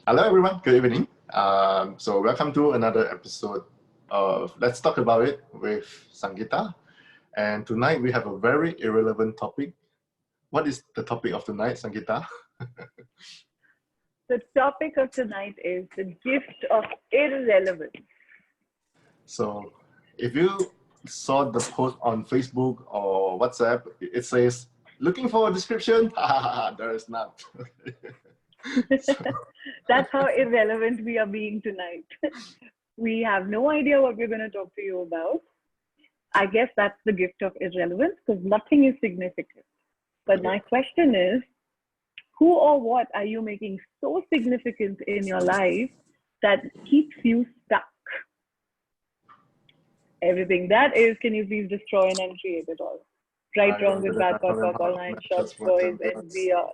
Hello, everyone. Good evening. So welcome to another episode of Let's Talk About It with Sangeeta. And tonight we have a very irrelevant topic. What is the topic of tonight, Sangeeta? The topic of tonight is the gift of irrelevance. So if you saw the post on Facebook or WhatsApp, it says, looking for a description? There is none. That's how irrelevant we are being tonight. We have no idea what we're going to talk to you about. I guess that's the gift of irrelevance because nothing is significant. But Okay. my question is, who or what are you making so significant in your life that keeps you stuck? Everything that is, can you please destroy and uncreate it all? Right, wrong, good, bad, pop, pop, all nine shots, boys, and beyond.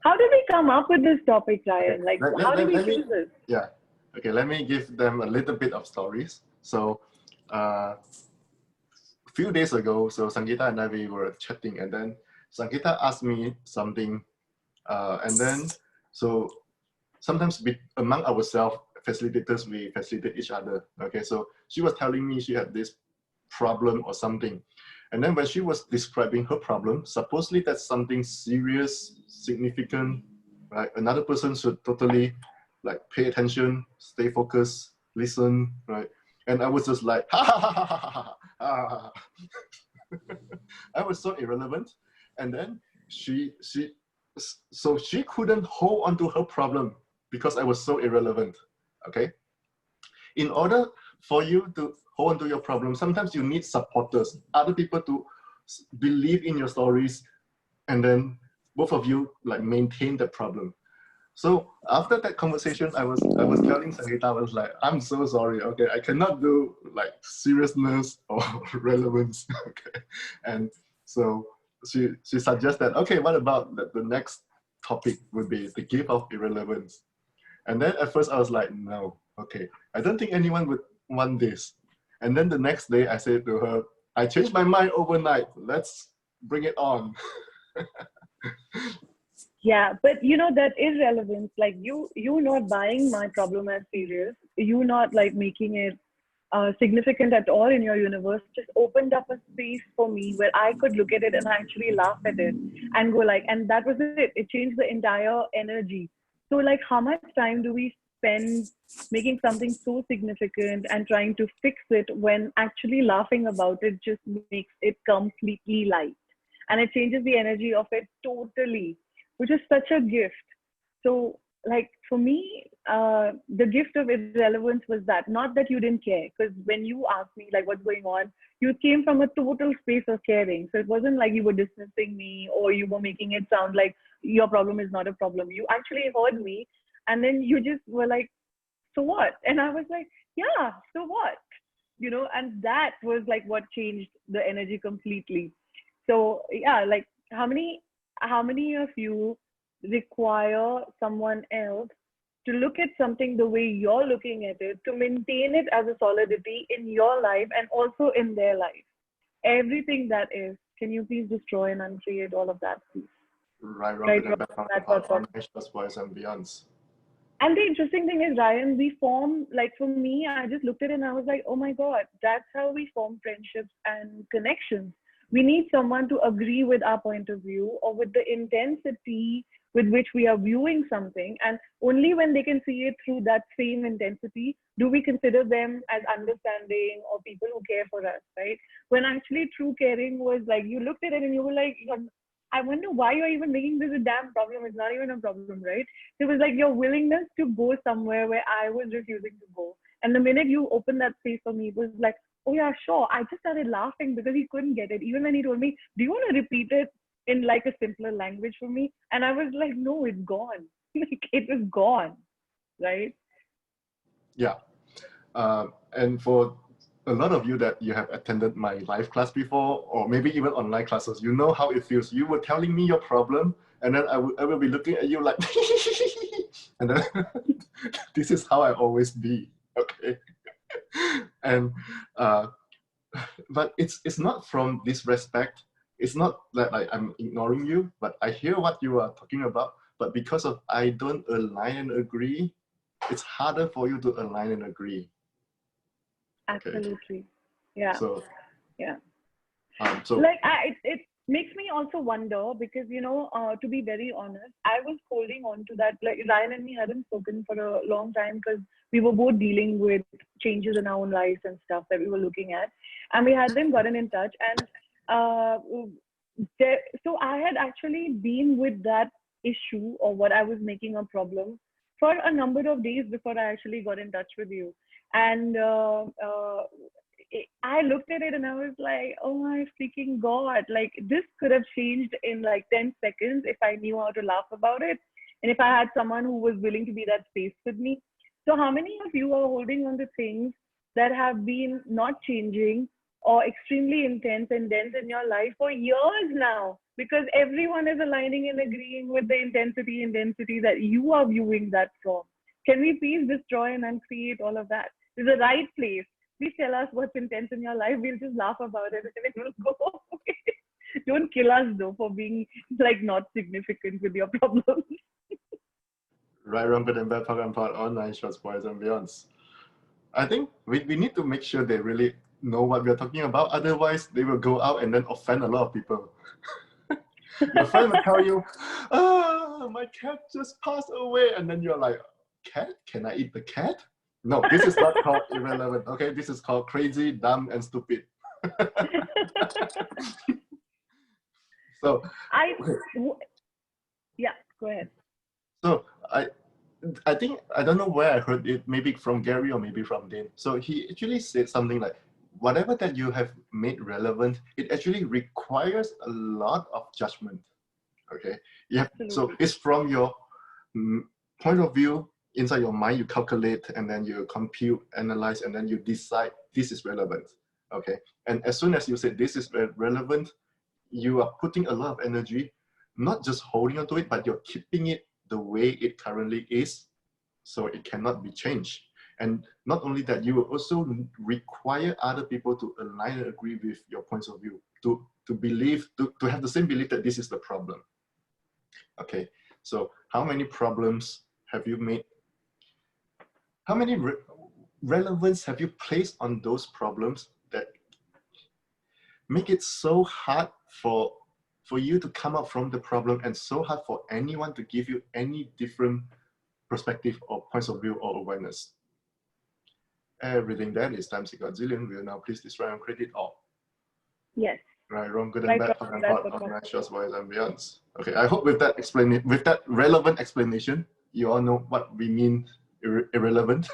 How did we come up with this topic, Ryan? Like, how did we choose this? Yeah. Okay, let me give them a little bit of stories. So, a few days ago, so Sangeeta and I, we were chatting, and then Sangeeta asked me something, and then, so sometimes among ourselves, facilitators, we facilitate each other. Okay, so she was telling me she had this problem or something. And then when she was describing her problem, supposedly that's something serious, significant, right? Another person should totally like pay attention, stay focused, listen, right? And I was just like, ha ha ha ha ha ha. I was so irrelevant. And then so she couldn't hold on to her problem because I was so irrelevant, okay? In order for you to hold on to your problem, sometimes you need supporters, other people to believe in your stories, and then both of you like maintain the problem. So after that conversation, I was telling Sangeeta, I was like, I'm so sorry, okay, I cannot do like seriousness or relevance, okay? And so she suggested, okay, what about the next topic would be the gift of irrelevance. And then at first I was like, no, okay, I don't think anyone would want this. And then the next day I said to her, I changed my mind overnight. Let's bring it on. Yeah, but you know that irrelevance, like you not buying my problem as serious, you not like making it significant at all in your universe, just opened up a space for me where I could look at it and actually laugh at it and go like, and that was it. It changed the entire energy. So like, how much time do we spend making something so significant and trying to fix it when actually laughing about it just makes it completely light, and it changes the energy of it totally, which is such a gift. So, like for me, the gift of irrelevance was that, not that you didn't care, because when you asked me like what's going on, you came from a total space of caring. So it wasn't like you were dismissing me or you were making it sound like your problem is not a problem. You actually heard me, and then you just were like, "So what?" And I was like, "Yeah, so what?" And that was like what changed the energy completely. So yeah, like how many of you require someone else to look at something the way you're looking at it, to maintain it as a solidity in your life and also in their life? Everything that is, can you please destroy and uncreate all of that, please? Right, wrong, Right, good and Rob, bad, from that's apart, what. on just boys and beyonds. And the interesting thing is, Ryan, we form, like for me, I just looked at it and I was like, oh my God, that's how we form friendships and connections. We need someone to agree with our point of view or with the intensity with which we are viewing something. And only when they can see it through that same intensity do we consider them as understanding or people who care for us, right? When actually true caring was like, you looked at it and you were like, I wonder why you're even making this a damn problem. It's not even a problem, right? It was like your willingness to go somewhere where I was refusing to go. And the minute you opened that space for me, it was like, oh yeah, sure. I just started laughing because he couldn't get it. Even when he told me, do you want to repeat it in like a simpler language for me? And I was like, no, it's gone. Like it was gone, right? Yeah. And for a lot of you that you have attended my live class before, or maybe even online classes, you know how it feels. You were telling me your problem, and then I will be looking at you like, and then this is how I always be, okay? And but it's not from disrespect. It's not that like I'm ignoring you, but I hear what you are talking about. but because of I don't align and agree, it's harder for you to align and agree. Okay. Absolutely. Yeah. So Yeah. so Like it makes me also wonder because to be very honest, I was holding on to that. Like Ryan and me hadn't spoken for a long time because we were both dealing with changes in our own lives and stuff that we were looking at, and we hadn't gotten in touch. And uh, so I had actually been with that issue or what I was making a problem for a number of days before I actually got in touch with you. And I looked at it and I was like, oh my freaking God, like this could have changed in like 10 seconds if I knew how to laugh about it. And if I had someone who was willing to be that space with me. So, how many of you are holding on to things that have been not changing or extremely intense and dense in your life for years now? Because everyone is aligning and agreeing with the intensity that you are viewing that from. Can we please destroy and uncreate all of that? This is the right place. Please tell us what's intense in your life. We'll just laugh about it and it will go away. Don't kill us though for being like not significant with your problems. right, wrong, good and bad, part and part, online shots, boys and beyonds. I think we need to make sure they really know what we're talking about. Otherwise, they will go out and then offend a lot of people. Your friend will tell you, my cat just passed away. And then you're like, cat? Can I eat the cat? No, this is not called irrelevant. Okay, this is called crazy, dumb, and stupid. So, yeah, go ahead. So I think, I don't know where I heard it, maybe from Gary or maybe from Dane. So he actually said something like, whatever that you have made relevant, it actually requires a lot of judgment. Okay, yeah. So it's from your point of view, inside your mind, you calculate and then you compute, analyze, and then you decide this is relevant. Okay, and as soon as you say this is relevant, you are putting a lot of energy, not just holding on to it, but you're keeping it the way it currently is, so it cannot be changed. And not only that, you will also require other people to align and agree with your points of view, to believe, to have the same belief that this is the problem. Okay, so how many problems have you made? How many relevance have you placed on those problems that make it so hard for you to come up from the problem and so hard for anyone to give you any different perspective or points of view or awareness? Everything that is times equal zillion will now please destroy and create it all. Yes. Right, wrong, good and bad, hot and hot, online shots, boys and beyonds. Okay, I hope with that relevant explanation, you all know what we mean irrelevant.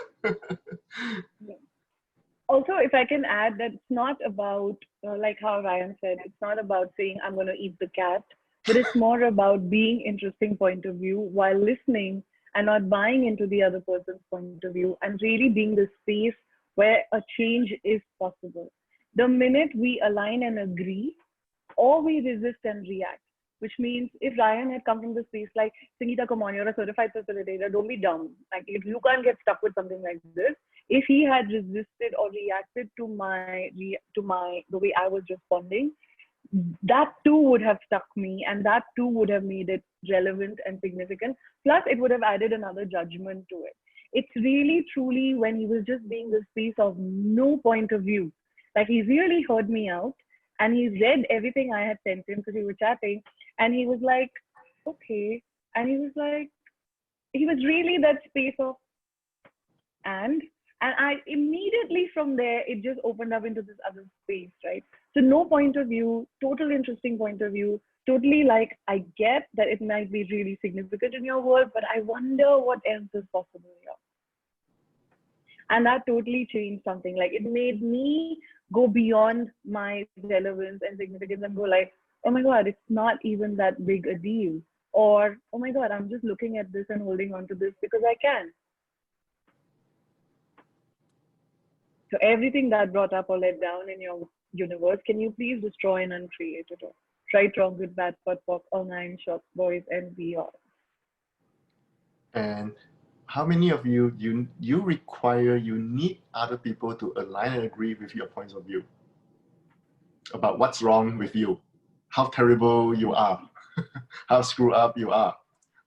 Also, if I can add that it's not about, like how Ryan said, it's not about saying I'm going to eat the cat, but it's more about being interesting point of view while listening and not buying into the other person's point of view and really being the space where a change is possible. The minute we align and agree, or we resist and react, which means if Ryan had come from the space like, Sangeeta, come on, you're a certified facilitator, don't be dumb. Like, if you can't get stuck with something like this, if he had resisted or reacted to the way I was responding, that too would have stuck me, and that too would have made it relevant and significant. Plus, it would have added another judgment to it. It's really, truly when he was just being this piece of no point of view. Like, he really heard me out, and he read everything I had sent him because we were chatting, and he was like, okay. And he was really that space of, and I immediately from there, it just opened up into this other space, right? So no point of view, total interesting point of view, totally like, I get that it might be really significant in your world, but I wonder what else is possible here. And that totally changed something. Like, it made me go beyond my relevance and significance and go like, oh my God, it's not even that big a deal. Or, oh my God, I'm just looking at this and holding on to this because I can. So everything that brought up or let down in your universe, can you please destroy and uncreate it all? Right, wrong, good, bad, pot, pop, all nine shots, boys and beyond. And how many of you need other people to align and agree with your points of view about what's wrong with you, how terrible you are, how screwed up you are,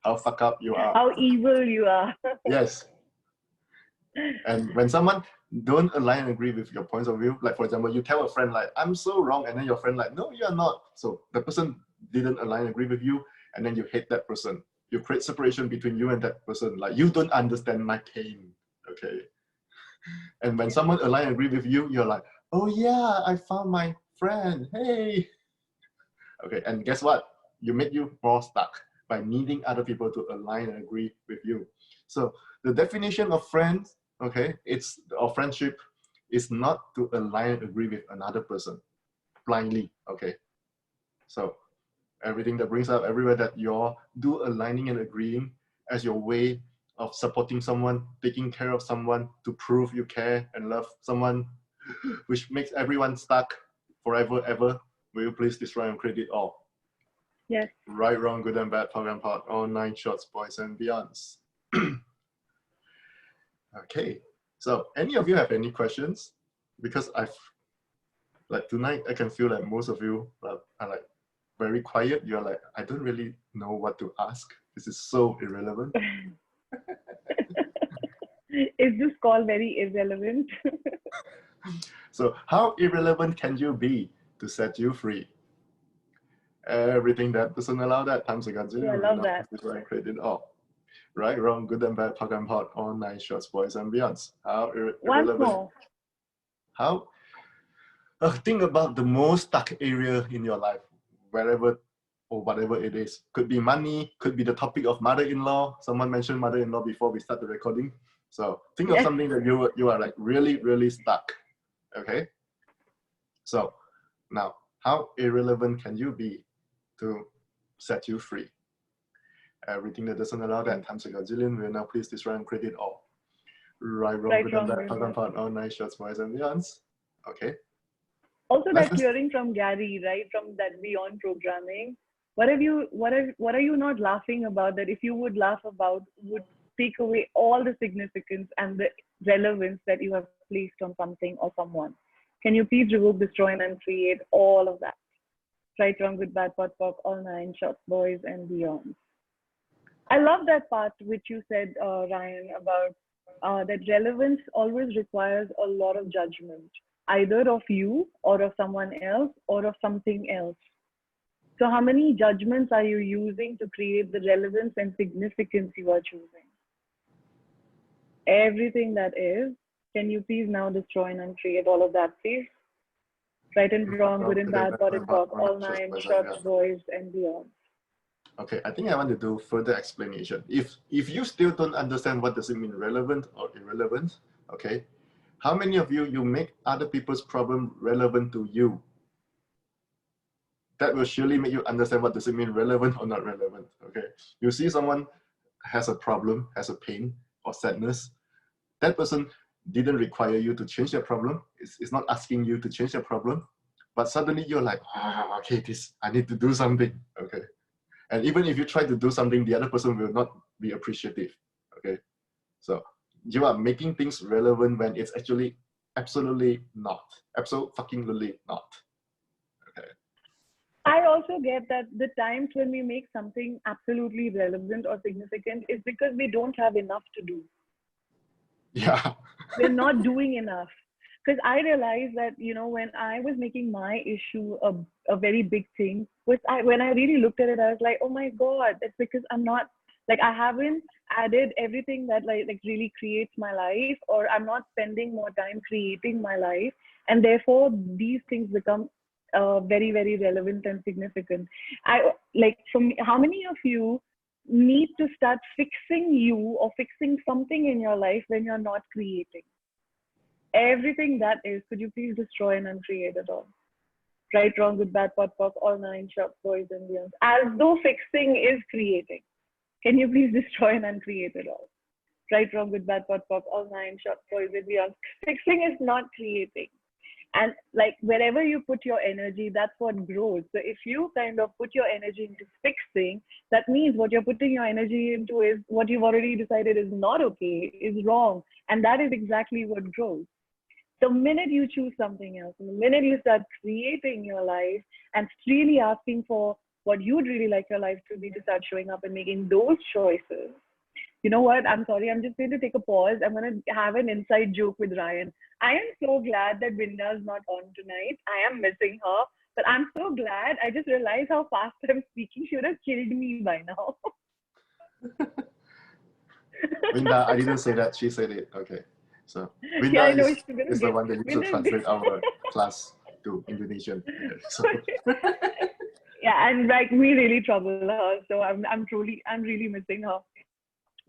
how fuck up you are. How evil you are. Yes. And when someone don't align and agree with your points of view, like for example, you tell a friend like, I'm so wrong, and then your friend like, no, you're not. So the person didn't align and agree with you, and then you hate that person. You create separation between you and that person. Like, you don't understand my pain, okay? And when someone align and agree with you, you're like, oh yeah, I found my friend, hey. Okay, and guess what? You make you more stuck by needing other people to align and agree with you. So the definition of friends, okay, or friendship is not to align and agree with another person blindly, okay? So everything that brings up everywhere that you do aligning and agreeing as your way of supporting someone, taking care of someone to prove you care and love someone, which makes everyone stuck forever, ever. Will you please destroy and create it all? Yes. Right, wrong, good and bad, pug and pot, all 9 shorts, boys and beyonds. Okay, so any of you have any questions? Because like tonight, I can feel like most of you are like very quiet. You're like, I don't really know what to ask. This is so irrelevant. Is this call very irrelevant? So how irrelevant can you be to set you free? Everything that doesn't allow that times a gazillion. I love that. Create it all. Right, wrong, good and bad, pug and pot, all 9 shorts, boys and beyonds. How Once irrelevant. more. How? Think about the most stuck area in your life, wherever or whatever it is. Could be money, could be the topic of mother-in-law. Someone mentioned mother-in-law before we start the recording. So think of something that you are like really, really stuck. Okay. So now, how irrelevant can you be to set you free? Everything that doesn't allow that times a gazillion. Will now please destroy and create it all. Right, wrong, good and bad, pug and pot, all 9 shorts, boys and beyonds. Okay. Also, that clearing from Gary, right, from that beyond programming. What are you not laughing about that if you would laugh about would take away all the significance and the relevance that you have placed on something or someone? Can you please revoke, destroy, and uncreate all of that? Right, wrong, good, bad, pot, pop, all 9 shots, boys and beyond. I love that part which you said, Ryan, about that relevance always requires a lot of judgment, either of you or of someone else or of something else. So how many judgments are you using to create the relevance and significance you are choosing? Everything that is, can you please now destroy and uncreate all of that, please? Right and wrong, good and bad, pot and pop, all 9 shots, boys and beyond. Okay, I think I want to do further explanation. If you still don't understand what does it mean relevant or irrelevant, okay, how many of you make other people's problem relevant to you? That will surely make you understand what does it mean relevant or not relevant, okay? You see someone has a problem, has a pain or sadness, that person didn't require you to change their problem. It's not asking you to change their problem, but suddenly you're like, okay, I need to do something, okay? And even if you try to do something, the other person will not be appreciative, okay? So you are making things relevant when it's actually absolutely not. Absolutely not. Okay. I also get that the times when we make something absolutely relevant or significant is because we don't have enough to do. Yeah. We're not doing enough. Because I realized that, when I was making my issue a very big thing, when I really looked at it, I was like, oh my God, that's because I'm not, like, I haven't added everything that like really creates my life, or I'm not spending more time creating my life. And therefore, these things become very, very relevant and significant. How many of you need to start fixing you or fixing something in your life when you're not creating? Everything that is, could you please destroy and uncreate it all? Right, wrong, good, bad, pot, pop, all 9 shots, boys and beyond. As though fixing is creating. Can you please destroy and uncreate it all? Right, wrong, good, bad, pot, pop, all 9 shots, boys and beyond. Fixing is not creating. And like wherever you put your energy, that's what grows. So if you kind of put your energy into fixing, that means what you're putting your energy into is what you've already decided is not okay, is wrong. And that is exactly what grows. The minute you choose something else, the minute you start creating your life and really asking for what you'd really like your life to be, to start showing up and making those choices. You know what? I'm sorry. I'm just going to take a pause. I'm going to have an inside joke with Ryan. I am so glad that Binda's not on tonight. I am missing her, but I'm so glad. I just realized how fast I'm speaking. She would have killed me by now. Binda, I didn't say that. She said it. Okay. So Binda Yeah, I know. is the one that used to translate our class to Indonesian. So. Yeah, and like we really trouble her. So I'm really missing her.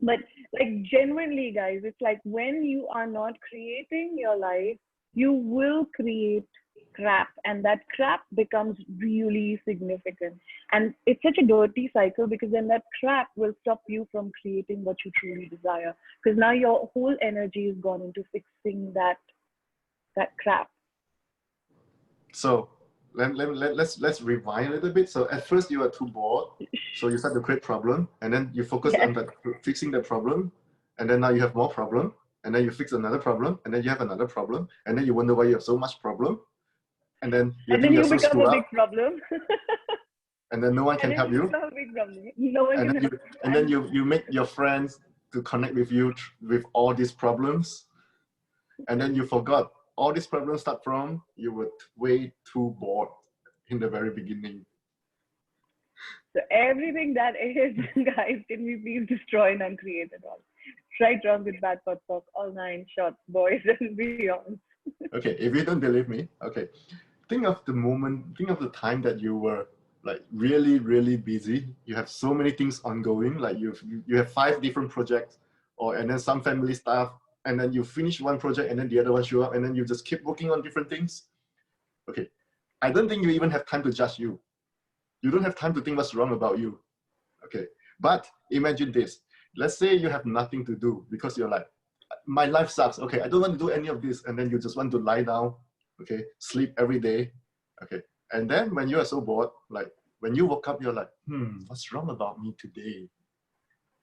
But like genuinely, guys, it's like when you are not creating your life, you will create crap, and that crap becomes really significant. And it's such a dirty cycle, because then that crap will stop you from creating what you truly desire. Because now your whole energy is gone into fixing that crap. So let's rewind a little bit. So at first you are too bored, so you start to create problem, and then you focus on that, fixing the problem, and then now you have more problem, and then you fix another problem, and then you have another problem, and then you wonder why you have so much problem, and then you think you're so become screwed a up, big problem. and then no one can help you. Become a big problem. No one can help. And then you make your friends to connect with you with all these problems, and then you forgot all these problems start from you were way too bored in the very beginning. So everything that is, guys, can we please destroy and uncreate it all? Right, wrong, good, bad, pot, talk, all 9 shots, boys and beyond. Okay, if you don't believe me, okay, think of the time that you were like really, really busy. You have so many things ongoing, like you have 5 different projects, and then some family stuff, and then you finish one project and then the other one show up, and then you just keep working on different things. Okay, I don't think you even have time to judge you. You don't have time to think what's wrong about you. Okay, but imagine this. Let's say you have nothing to do because you're like, my life sucks. Okay, I don't want to do any of this. And then you just want to lie down, okay, sleep every day. Okay, and then when you are so bored, like when you woke up, you're like, what's wrong about me today?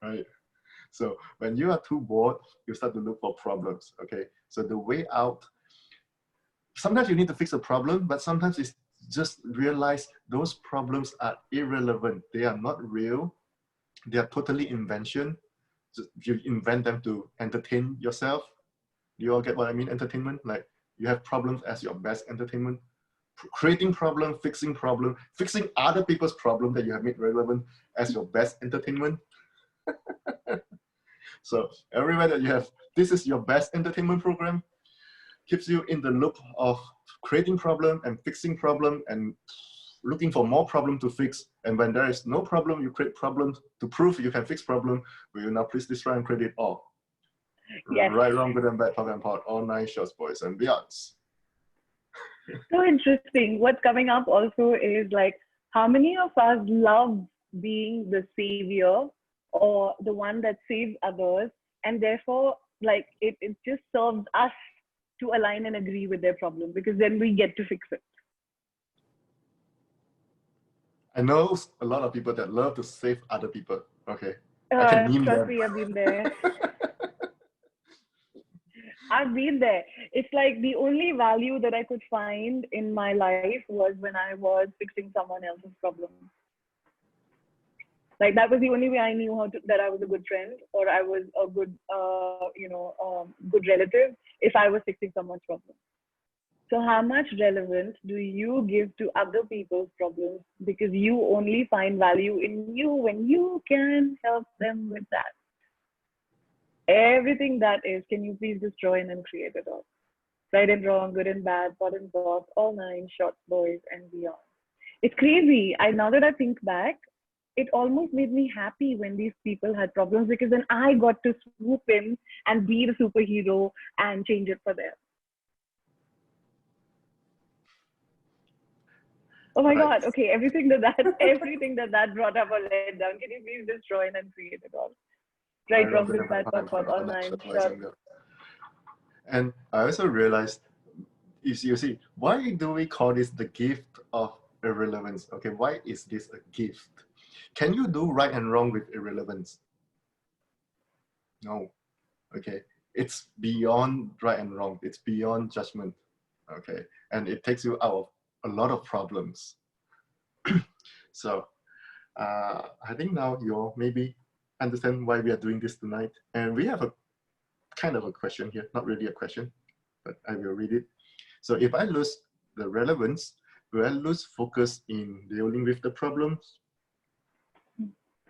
Right? So when you are too bored, you start to look for problems. Okay, so the way out, sometimes you need to fix a problem, but sometimes it's just realize those problems are irrelevant. They are not real. They are totally invention. You invent them to entertain yourself. Do you all get what I mean? Entertainment, like you have problems as your best entertainment. Creating problem, fixing other people's problem that you have made relevant as your best entertainment. So everywhere that you have, this is your best entertainment program, keeps you in the loop of creating problem and fixing problem and looking for more problem to fix. And when there is no problem, you create problems to prove you can fix problem. Will you now please destroy and create it all? Yes. Right, wrong, good and bad, pop and pot, all 9 shots, boys and beyonds. So interesting. What's coming up also is like, how many of us love being the savior or the one that saves others, and therefore like it just serves us to align and agree with their problem, because then we get to fix it. I know a lot of people that love to save other people. Okay, I can name trust them. me, I've been there. I've been there. It's like the only value that I could find in my life was when I was fixing someone else's problem. Like that was the only way I knew that I was a good friend, or I was a good, good relative, if I was fixing someone's problem. So how much relevance do you give to other people's problems, because you only find value in you when you can help them with that? Everything that is, can you please destroy and then create it all? Right and wrong, good and bad, pot and pot, all 9 shots, boys and beyond. It's crazy. Now that I think back, it almost made me happy when these people had problems, because then I got to swoop in and be the superhero and change it for them. Oh my God. Okay. Everything that brought up or led down. Can you please destroy and then create it all? Right, wrong, good, bad, pot, all 9 shots. And I also realized, you see, why do we call this the gift of irrelevance? Okay, why is this a gift? Can you do right and wrong with irrelevance? No. Okay, it's beyond right and wrong. It's beyond judgment. Okay, and it takes you out of a lot of problems. So I think now you all maybe understand why we are doing this tonight. And we have a kind of a question here, not really a question, but I will read it. So if I lose the relevance, will I lose focus in dealing with the problems?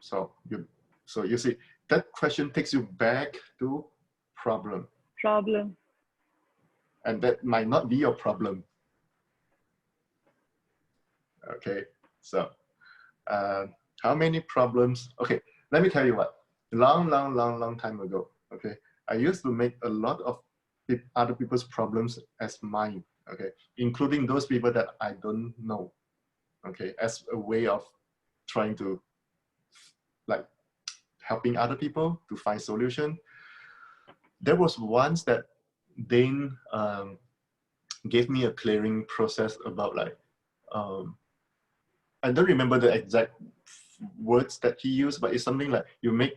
So you see, that question takes you back to problem. Problem. And that might not be your problem. Okay, so how many problems? Okay, let me tell you what. Long time ago, okay, I used to make a lot of other people's problems as mine, okay, including those people that I don't know, okay, as a way of trying to like helping other people to find solution. There was once that Dane gave me a clearing process about like, I don't remember the exact words that he used, but it's something like you make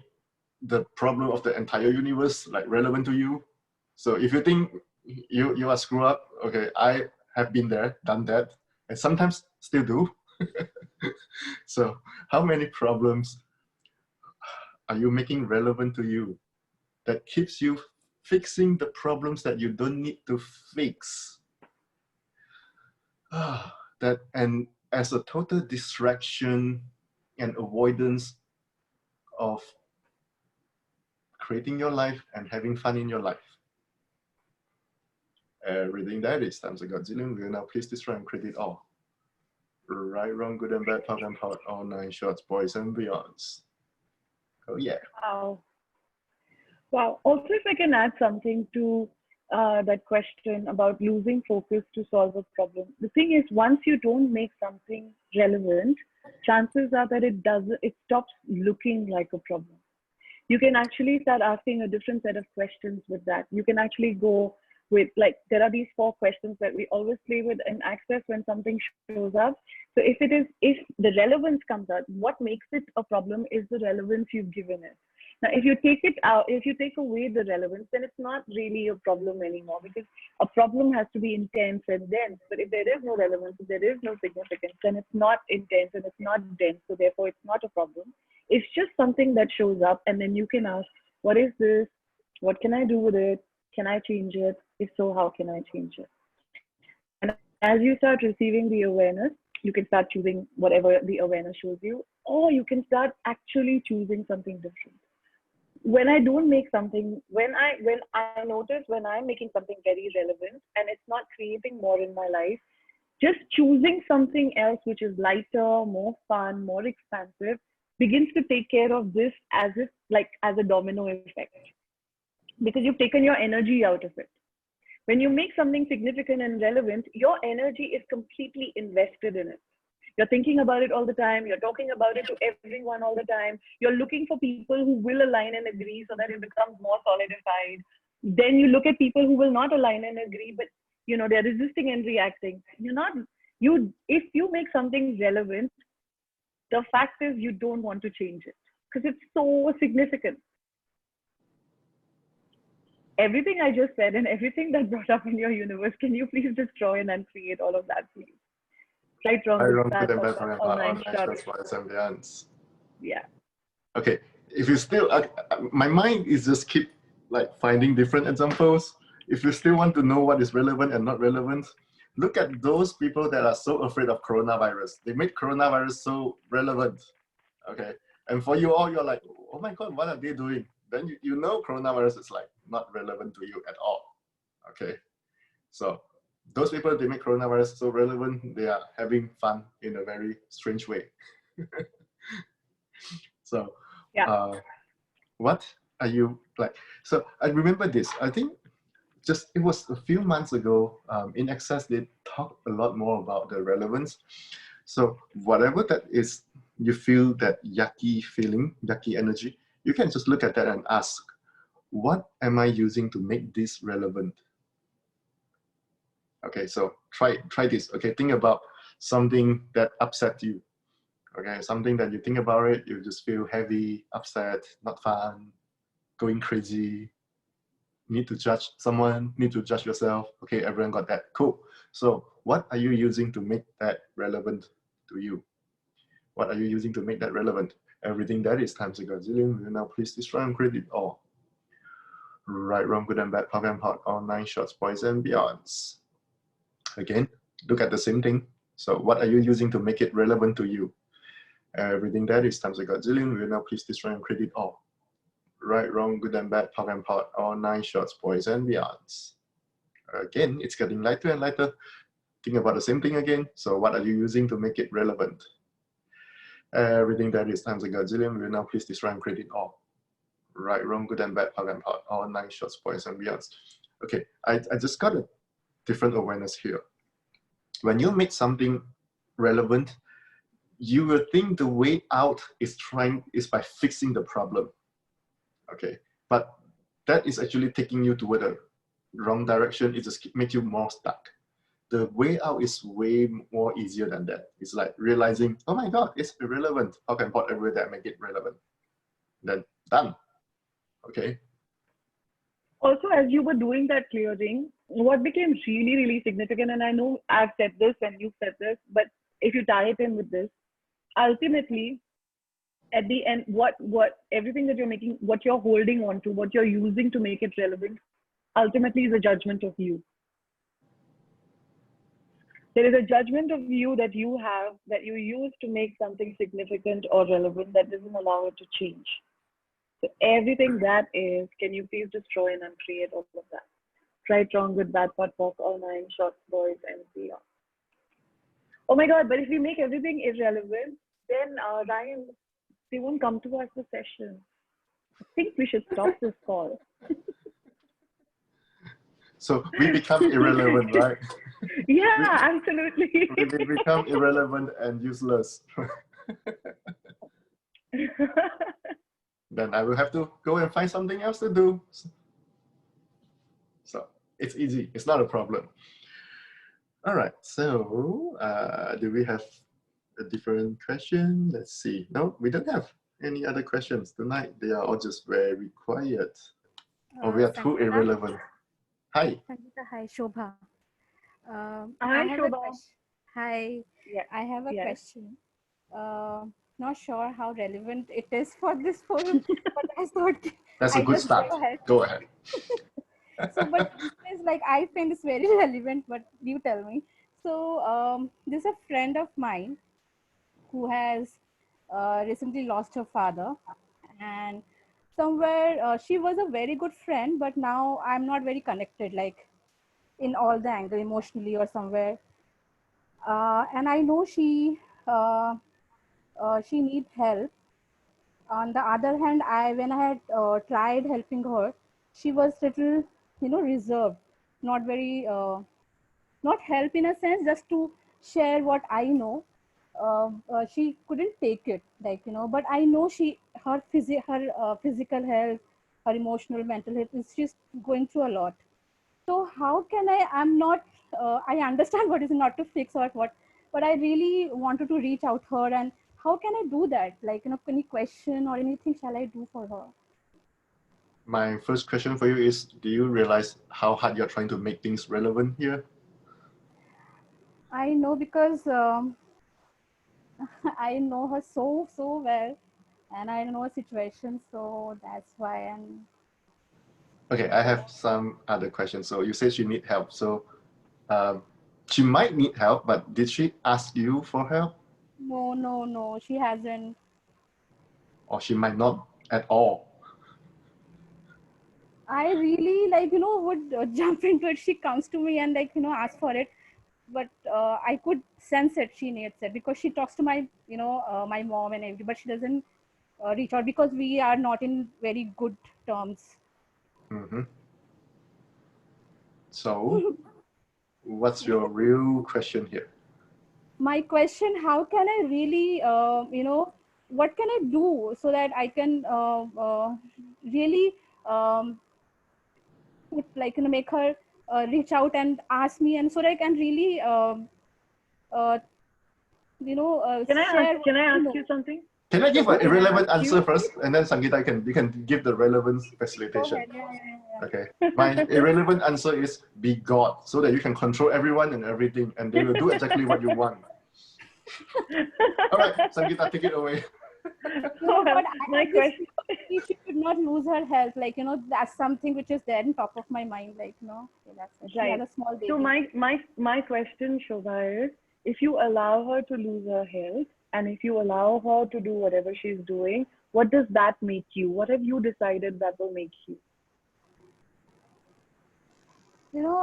the problem of the entire universe like relevant to you. So if you think you are screwed up, okay, I have been there, done that, and sometimes still do. So how many problems are you making relevant to you that keeps you fixing the problems that you don't need to fix? That, and as a total distraction and avoidance of creating your life and having fun in your life. Everything that is times a godzillion will now please destroy and create it all. Right, wrong, good and bad, pop and pot, all 9 shots, boys and beyonds. Oh yeah. Wow. Wow. Also, if I can add something to that question about losing focus to solve a problem. The thing is, once you don't make something relevant, chances are that it stops looking like a problem. You can actually start asking a different set of questions with that. You can actually go with, like, there are these 4 questions that we always play with in Access when something shows up. So if the relevance comes out, what makes it a problem is the relevance you've given it. Now, if you take it out, if you take away the relevance, then it's not really a problem anymore, because a problem has to be intense and dense. But if there is no relevance, if there is no significance, then it's not intense and it's not dense. So therefore, it's not a problem. It's just something that shows up, and then you can ask, what is this? What can I do with it? Can I change it? If so, how can I change it? And as you start receiving the awareness, you can start choosing whatever the awareness shows you, or you can start actually choosing something different. When I don't make something, when I notice when I'm making something very relevant and it's not creating more in my life, just choosing something else which is lighter, more fun, more expansive, begins to take care of this as if like as a domino effect, because you've taken your energy out of it. When you make something significant and relevant, your energy is completely invested in it. You're thinking about it all the time. You're talking about it to everyone all the time. You're looking for people who will align and agree so that it becomes more solidified. Then you look at people who will not align and agree, but they're resisting and reacting. If you make something relevant, the fact is you don't want to change it because it's so significant. Everything I just said and everything that brought up in your universe, can you please destroy and uncreate all of that, please? Right, wrong, good, bad, all 9 shots. And beyonds. Yeah. Okay, if you still, my mind is just keep like finding different examples. If you still want to know what is relevant and not relevant, look at those people that are so afraid of coronavirus. They made coronavirus so relevant, okay? And for you all, you're like, oh my God, what are they doing? Then you know coronavirus is like not relevant to you at all, okay? So those people, they make coronavirus so relevant, they are having fun in a very strange way. So, yeah. What are you like? So I remember this, I think it was a few months ago, in Access, they talked a lot more about the relevance. So whatever that is, you feel that yucky feeling, yucky energy, you can just look at that and ask, what am I using to make this relevant? Okay, so try this. Okay, think about something that upset you. Okay, something that you think about it, you just feel heavy, upset, not fun, going crazy, need to judge someone, need to judge yourself. Okay, everyone got that. Cool. So what are you using to make that relevant to you? What are you using to make that relevant? Everything that is times a gazillion. Will now please destroy and create it all. Right, wrong, good and bad, pop and pot, all 9 shorts, boys and beyonds. Again, look at the same thing. So what are you using to make it relevant to you? Everything that is times a gazillion. Will now please destroy and create it all. Right, wrong, good and bad, pop and pot, all 9 shorts, boys and beyonds. Again, it's getting lighter and lighter. Think about the same thing again. So what are you using to make it relevant? Everything that is times a gazillion. Will now please destroy and create it all. Right, wrong, good and bad, pop and pot, all 9 shorts, boys and beyonds. Okay, I just got a different awareness here. When you make something relevant, you will think the way out is by fixing the problem. Okay, but that is actually taking you toward the wrong direction. It just makes you more stuck. The way out is way more easier than that. It's like realizing, oh my God, it's irrelevant. How can I put everywhere that make it relevant? Then done. Okay. Also, as you were doing that clearing, what became really, really significant, and I know I've said this and you've said this, but if you tie it in with this, ultimately, at the end, what everything that you're making, what you're holding on to, what you're using to make it relevant, ultimately is a judgment of you. There is a judgment of you that you have, that you use to make something significant or relevant that doesn't allow it to change. So everything that is, can you please destroy and uncreate all of that? Right, wrong, good, bad, pot, pock, all 9 shorts, boys, and beyond. Oh my God, but if we make everything irrelevant, then Ryan, they won't come to us for sessions. I think we should stop this call. So we become irrelevant, right? Yeah, absolutely. We become irrelevant and useless. Then I will have to go and find something else to do. So it's easy. It's not a problem. All right. So do we have a different question? Let's see. No, we don't have any other questions tonight. They are all just very quiet. Or we are too irrelevant. Hi. Sangeeta, hi, Shobha. Hi, Shobha. Hi. Yeah. I have a Yes. question. Not sure how relevant it is for this forum, but I thought That's a I good just start. go ahead. Go ahead. So, but it's like I find this very relevant. But you tell me. So, there's a friend of mine who has recently lost her father, and somewhere she was a very good friend, but now I'm not very connected, like in all the angle, emotionally or somewhere. And I know she needs help. On the other hand, when I had tried helping her, she was little, reserved, not very, not help in a sense, just to share what I know. She couldn't take it, like, but I know her physical health, her emotional, mental health is just going through a lot. So how can I'm not, I understand what is not to fix or what, but I really wanted to reach out her, and how can I do that? Like, any question or anything shall I do for her? My first question for you is, do you realize how hard you're trying to make things relevant here? I know, because I know her so well, and I know her situation, so that's why. And Okay, I have some other questions. So you said she need help. So she might need help, but did she ask you for help? no, she hasn't. Or she might not at all? I really, like, would jump into it. She comes to me and, like, ask for it, but I could sense it. She needs it, because she talks to my, my mom and everybody, but she doesn't reach out, because we are not in very good terms. Mm-hmm. So what's your real question here? My question: how can I really, what can I do so that I can really put, like, make her reach out and ask me, and so that I can really uh, share what Can I I ask know. you something? Can I give Shobha, an can I irrelevant ask answer you? first, and then Sangeeta you can give the relevance Go facilitation. ahead. Yeah. Okay. My irrelevant answer is be God, so that you can control everyone and everything, and they will do exactly what you want. All right, Sangeeta, take it away. No, but My I just question. feel she should not lose her health. Like, that's something which is there in top of my mind. Like, okay, that's it. She has Right. a small So baby. my question, Shobha, is if you allow her to lose her health and if you allow her to do whatever she's doing, what does that make you? What have you decided that will make you?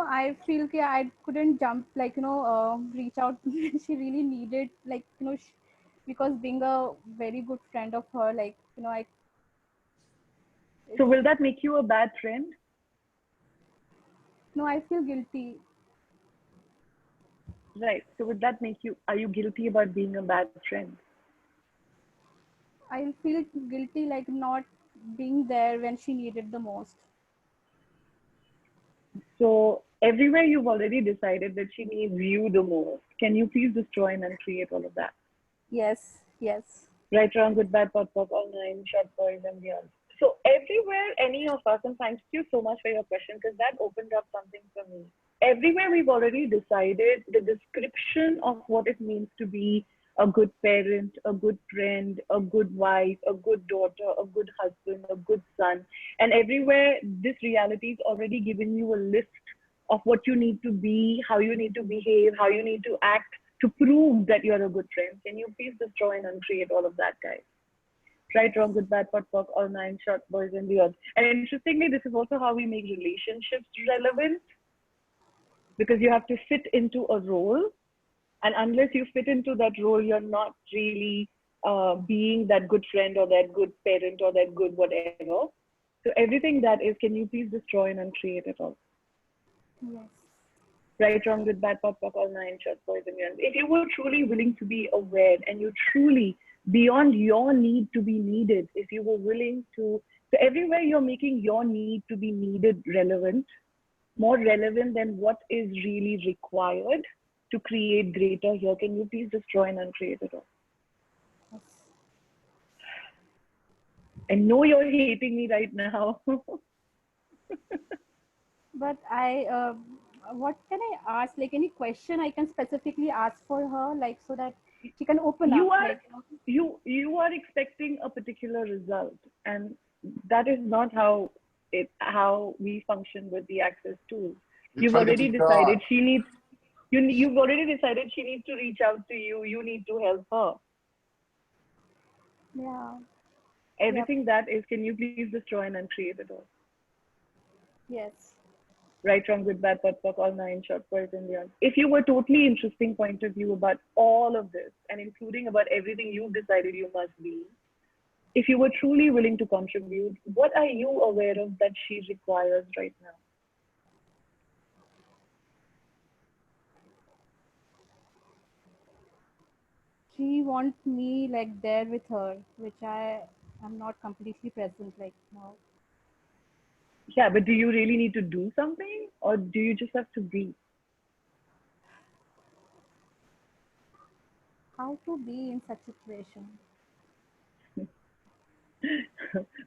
I feel like I couldn't jump, like, reach out when she really needed, like, because being a very good friend of her, like, it's, So will that make you a bad friend? no, I feel guilty. Right. So would that make you, are you guilty about being a bad friend? I feel guilty, like, not being there when she needed the most. So everywhere you've already decided that she needs you the most. Can you please destroy and uncreate all of that? Yes, yes. Right, wrong, good, bad, pot, pop, all nine, short boys and beyond. So everywhere, any of us, and thank you so much for your question because that opened up something for me. Everywhere we've already decided the description of what it means to be a good parent, a good friend, a good wife, a good daughter, a good husband, a good son. And everywhere this reality is already giving you a list of what you need to be, how you need to behave, how you need to act to prove that you're a good friend. Can you please destroy and uncreate all of that, guys? Right, wrong, good, bad, pot, pock, all nine, short, boys, and beyond. And interestingly, this is also how we make relationships relevant because you have to fit into a role. And unless you fit into that role, you're not really being that good friend or that good parent or that good whatever. So everything that is, can you please destroy and uncreate it all? Yes. Right, wrong, good, bad, pop, pop, all nine, short, boys, and beyond. If you were truly willing to be aware and you truly, beyond your need to be needed, if you were willing to, so everywhere you're making your need to be needed relevant, more relevant than what is really required to create greater here, can you please destroy and uncreate it all? Yes. I know you're hating me right now. But what can I ask? Like, any question I can specifically ask for her, like, so that she can open you up, are like, you are expecting a particular result, and that is not how we function with the access tools. You're You've trying to already be God. decided she needs you've already decided she needs to reach out to you. You need to help her. yeah, yep, Everything that is, can you please destroy and uncreate it all? yes. Right, wrong, good, bad, pot, pock, all nine, short, boys, and beyond. If you were totally interesting point of view about all of this, and including about everything you've decided you must be, if you were truly willing to contribute, what are you aware of that she requires right now? She wants me, like, there with her, which I am not completely present, like, now. Yeah, but do you really need to do something or do you just have to be? How to be in such situation?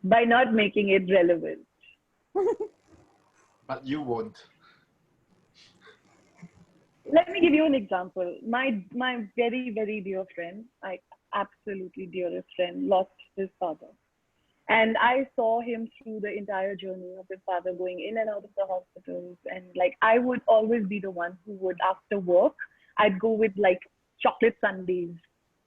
By not making it relevant. But you won't. Let me give you an example. My very, very dear friend, my absolutely dearest friend, lost his father. And I saw him through the entire journey of his father going in and out of the hospitals. And like, I would always be the one who would, after work, I'd go with like chocolate sundaes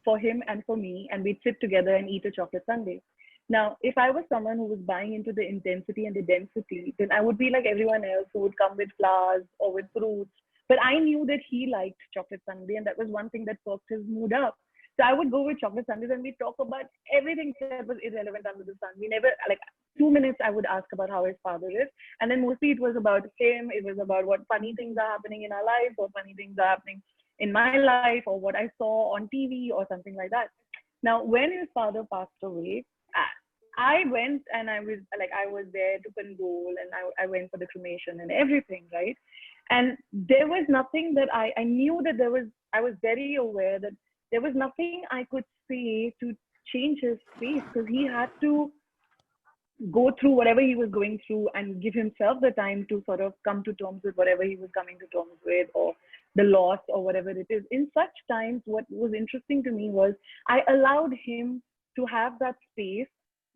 for him and for me. And we'd sit together and eat a chocolate sundae. Now, if I was someone who was buying into the intensity and the density, then I would be like everyone else who would come with flowers or with fruits. But I knew that he liked chocolate sundae, and that was one thing that perked his mood up. So I would go with chocolate sundaes and we talk about everything that was irrelevant under the sun. We never, like, 2 minutes I would ask about how his father is. And then mostly it was about him. It was about what funny things are happening in our life or funny things are happening in my life or what I saw on TV or something like that. Now, when his father passed away, I went and I was there to condole and I went for the cremation and everything, right? And there was nothing that I knew that I was very aware that there was nothing I could say to change his face because he had to go through whatever he was going through and give himself the time to sort of come to terms with whatever he was coming to terms with, or the loss or whatever it is. In such times, what was interesting to me was I allowed him to have that space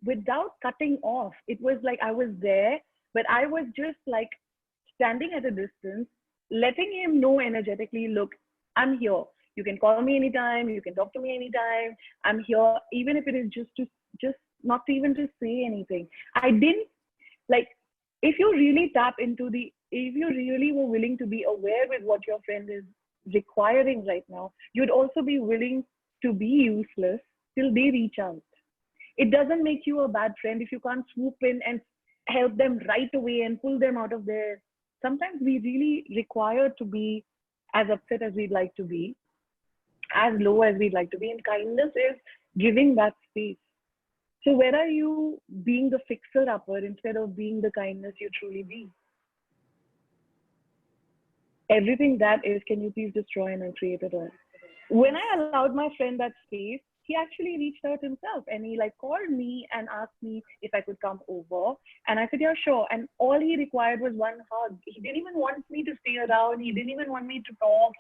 without cutting off. It was like I was there, but I was just like standing at a distance, letting him know energetically, look, I'm here. You can call me anytime. You can talk to me anytime. I'm here, even if it is just not even to say anything. I didn't like, if you really if you really were willing to be aware with what your friend is requiring right now, you'd also be willing to be useless till they reach out. It doesn't make you a bad friend if you can't swoop in and help them right away and pull them out of their. Sometimes we really require to be as upset as we'd like to be, as low as we'd like to be, and kindness is giving that space. So where are you being the fixer-upper instead of being the kindness you truly be? Everything that is, can you please destroy and uncreate it all? When I allowed my friend that space, he actually reached out himself and he like called me and asked me if I could come over. And I said, yeah, sure. And all he required was one hug. He didn't even want me to stay around. He didn't even want me to talk.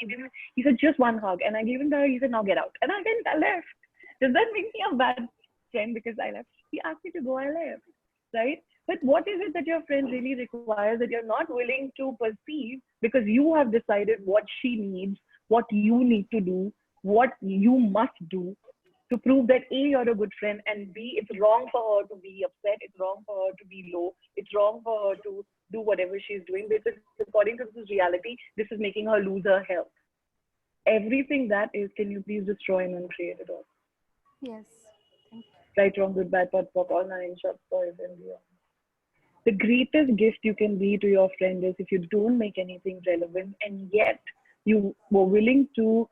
He said, just one hug. And I gave him the hug. He said, now get out. And I left. Does that make me a bad friend because I left? He asked me to go, I left, right? But what is it that your friend really requires that you're not willing to perceive because you have decided what she needs, what you need to do, what you must do to prove that A, you're a good friend, and B, it's wrong for her to be upset, it's wrong for her to be low, it's wrong for her to do whatever she's doing because according to this reality, this is making her lose her health. Everything that is, can you please destroy and uncreate it all? Yes. Thank you. Right, wrong, good, bad, pot, pop, all 9 shots, boys and beyond. The greatest gift you can be to your friend is if you don't make anything relevant and yet you were willing to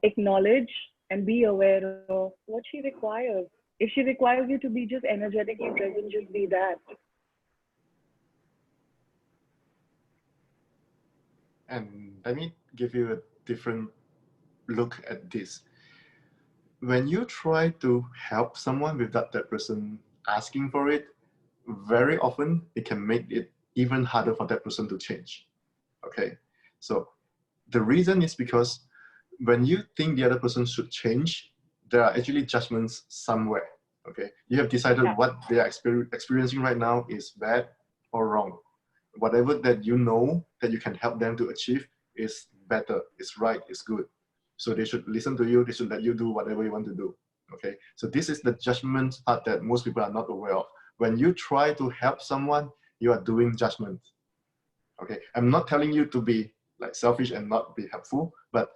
acknowledge and be aware of what she requires. If she requires you to be just energetically present, just be that. And let me give you a different look at this. When you try to help someone without that person asking for it, very often it can make it even harder for that person to change. Okay, so the reason is because when you think the other person should change, there are actually judgments somewhere. Okay, you have decided what they are experiencing right now is bad or wrong. Whatever that you know that you can help them to achieve is better, is right, is good. So they should listen to you, they should let you do whatever you want to do. Okay, so this is the judgment part that most people are not aware of. When you try to help someone, you are doing judgment. Okay, I'm not telling you to be like selfish and not be helpful, but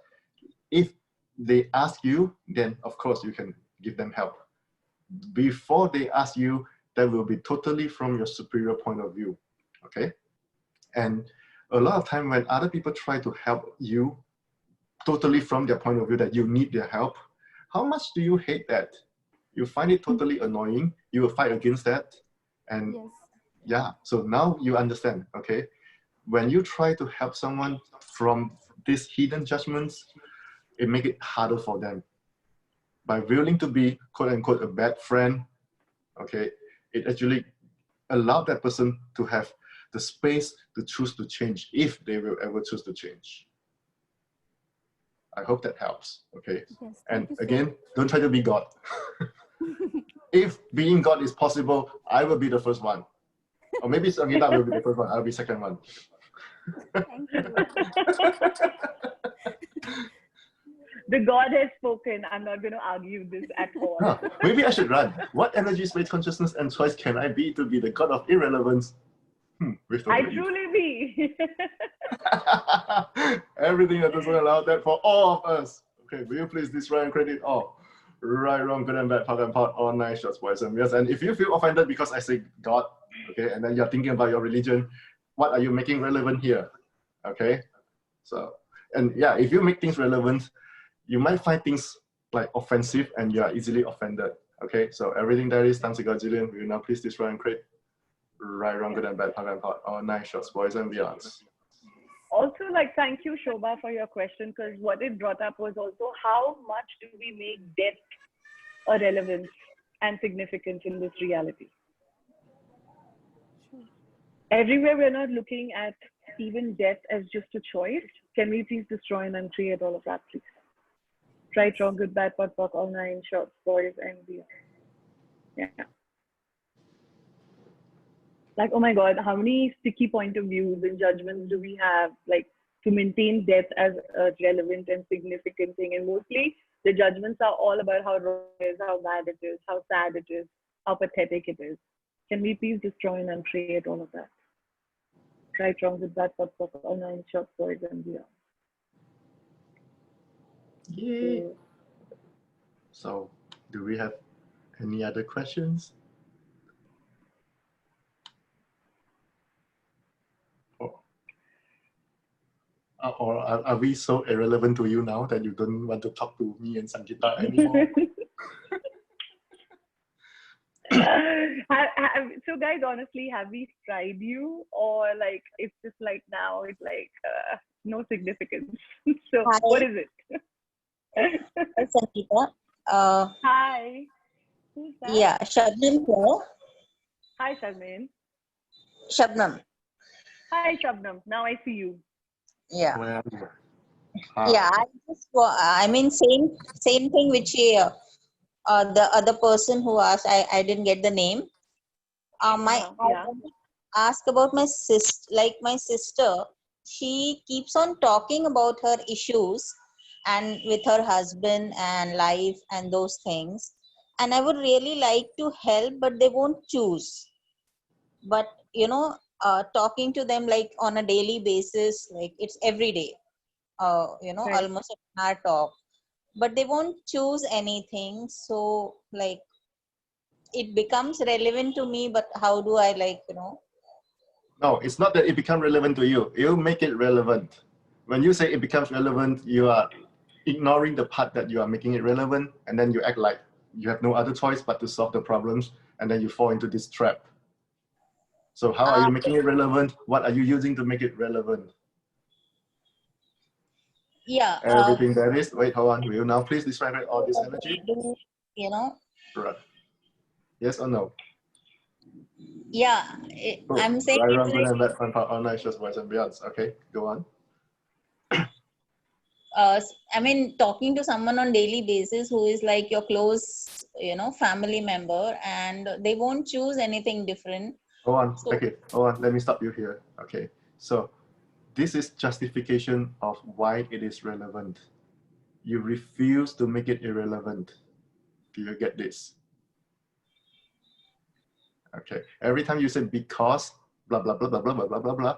if they ask you, then of course you can give them help. Before they ask you, that will be totally from your superior point of view. Okay, and a lot of time when other people try to help you totally from their point of view that you need their help, how much do you hate that? You find it totally annoying. You will fight against that. And Yes. yeah, so now you understand, okay? When you try to help someone from these hidden judgments, it makes it harder for them. By willing to be, quote unquote, a bad friend, okay, it actually allowed that person to have the space to choose to change if they will ever choose to change. I hope that helps, okay? Yes. And Thank you so again, much. don't try to be God. If being God is possible, I will be the first one. Or maybe Sangeeta will be the first one, I'll be second one. Thank you. The God has spoken. I'm not going to argue this at all. Huh, maybe I should run. What energy, space, consciousness, and choice can I be to be the God of irrelevance? With the I lead. truly be. Everything that doesn't allow that for all of us. Okay, will you please destroy and credit all? Right, wrong, good and bad, part and part, all 9 shots, boys and yes. And if you feel offended because I say God, okay, and then you're thinking about your religion, what are you making relevant here? Okay, so, and yeah, if you make things relevant, you might find things like offensive and you are easily offended. Okay, so everything that is times a gazillion, will you now please destroy and create? Right, wrong, good and bad, part and part, all 9 shots, boys and beyonds. Also, like, thank you, Shobha, for your question, because what it brought up was also how much do we make depth a relevance and significance in this reality? Everywhere we're not looking at even death as just a choice. Can we please destroy and uncreate all of that, please? Right, wrong, good, bad, pot, pock, all nine, shorts, boys, and beyond. Yeah. Like, oh my God, how many sticky point of views and judgments do we have, like, to maintain death as a relevant and significant thing? And mostly the judgments are all about how wrong it is, how bad it is, how sad it is, how pathetic it is. Can we please destroy and uncreate all of that? Right, wrong, good, bad, pot, pock, all nine, shorts, boys, and beyond. Yeah. So, do we have any other questions? Or are we so irrelevant to you now that you don't want to talk to me and Sangeeta anymore? So guys, honestly, have we tried you, or like it's just like now it's like no significance? So Hi. what is it? Hi, Sangeeta. Hi. Who's that? Yeah, Shabnam here. Hi, Sharmin. Shabnam. Hi, Shabnam. Now I see you. Yeah. Well, Yeah, I mean, same thing which the other person who asked, I didn't get the name. I Yeah. want to ask about my sister. Like my sister, she keeps on talking about her issues and with her husband and life and those things. And I would really like to help, but they won't choose. But talking to them like on a daily basis, like it's every day, Right. almost an hour talk, but they won't choose anything. So like it becomes relevant to me, but how do I no, it's not that it becomes relevant to you. You make it relevant. When you say it becomes relevant, you are ignoring the part that you are making it relevant, and then you act like you have no other choice but to solve the problems, and then you fall into this trap. So how are you making it relevant? What are you using to make it relevant? yeah Everything that is, wait, hold on, will you now please describe all this energy? Right. Yes or no? Yeah, I'm saying Right, it's wrong, good like, and bad, fun, part, all nice, just boys and beyonds. Okay, go on. I mean, talking to someone on daily basis who is like your close, family member, and they won't choose anything different. Hold on, So, okay, hold on, let me stop you here. Okay, so this is justification of why it is relevant. You refuse to make it irrelevant. Do you get this? Okay, every time you say because, blah, blah, blah, blah, blah, blah, blah, blah, blah,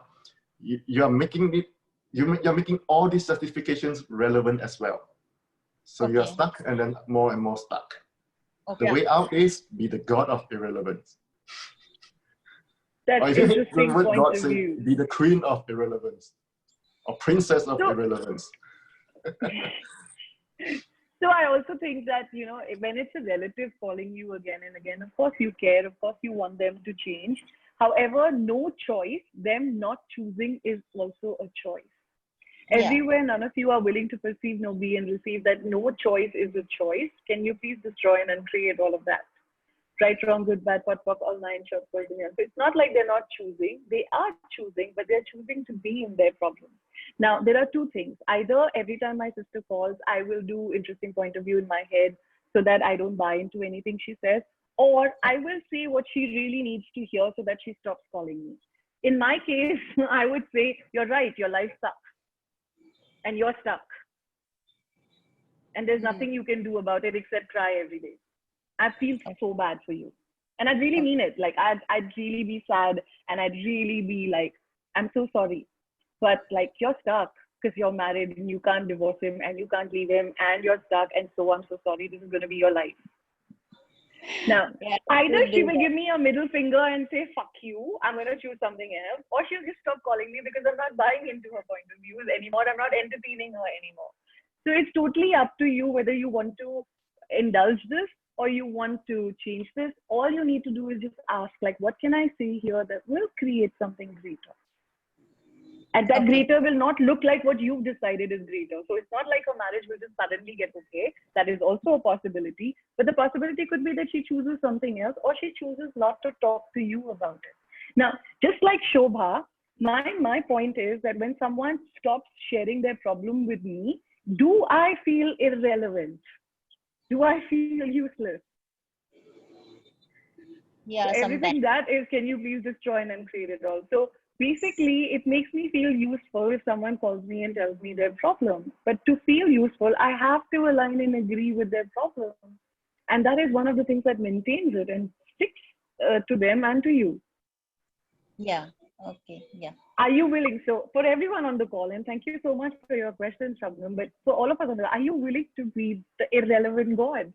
you are making it, you're making all these justifications relevant as well. So you're okay. stuck and then more and more stuck. Okay. The way out is be the god of irrelevance. That's interesting point God of say, view. be the queen of irrelevance or princess of irrelevance. So I also think that, when it's a relative calling you again and again, of course you care, of course you want them to change. However, no choice, them not choosing is also a choice. Yeah. Everywhere none of you are willing to perceive, no, be, and receive that no choice is a choice. Can you please destroy and uncreate all of that? Right, wrong, good, bad, pot, pock, all nine, short, poison. So it's not like they're not choosing. They are choosing, but they're choosing to be in their problem. Now, there are two things. Either every time my sister calls, I will do interesting point of view in my head so that I don't buy into anything she says, or I will say what she really needs to hear so that she stops calling me. In my case, I would say, you're right, your life sucks and you're stuck. And there's nothing you can do about it except try every day. I feel so bad for you. And I'd really mean it. Like, I'd really be sad and I'd really be like, I'm so sorry. But like, you're stuck because you're married and you can't divorce him and you can't leave him and you're stuck. And so I'm so sorry. This is going to be your life. Now, either she will give me a middle finger and say, fuck you, I'm going to choose something else. Or she'll just stop calling me because I'm not buying into her point of views anymore. I'm not entertaining her anymore. So it's totally up to you whether you want to indulge this or you want to change this. All you need to do is just ask, like, what can I say here that will create something greater? And that greater will not look like what you've decided is greater. So it's not like a marriage will just suddenly get okay. That is also a possibility. But the possibility could be that she chooses something else or she chooses not to talk to you about it. Now, just like Shobha, my point is that when someone stops sharing their problem with me, do I feel irrelevant? Do I feel useless? Yeah, Everything sometimes. that is, can you please destroy and uncreate it all? So basically, it makes me feel useful if someone calls me and tells me their problem. But to feel useful, I have to align and agree with their problem. And that is one of the things that maintains it and sticks to them and to you. Yeah. Okay. Yeah. Are you willing? So for everyone on the call, and thank you so much for your question, Shabnam, but for all of us, are you willing to be the irrelevant God?